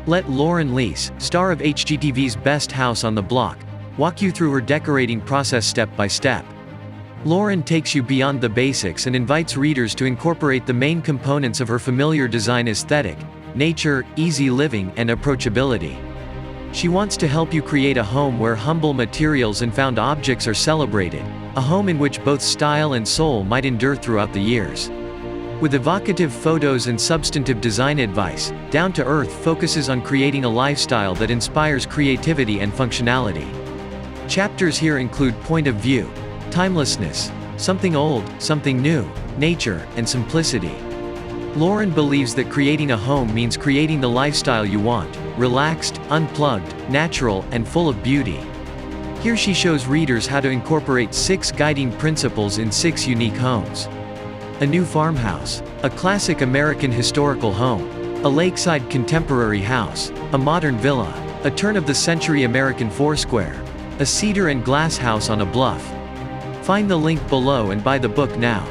Let Lauren Lease, star of HGTV's Best House on the Block, walk you through her decorating process step by step. Lauren takes you beyond the basics and invites readers to incorporate the main components of her familiar design aesthetic: nature, easy living, and approachability. She wants to help you create a home where humble materials and found objects are celebrated, a home in which both style and soul might endure throughout the years. With evocative photos and substantive design advice, Down to Earth focuses on creating a lifestyle that inspires creativity and functionality. Chapters here include point of view, timelessness, something old, something new, nature, and simplicity. Lauren believes that creating a home means creating the lifestyle you want: relaxed, unplugged, natural, and full of beauty. Here she shows readers how to incorporate 6 guiding principles in 6 unique homes. A new farmhouse, a classic American historical home, a lakeside contemporary house, a modern villa, a turn-of-the-century American foursquare, a cedar and glass house on a bluff. Find the link below and buy the book now.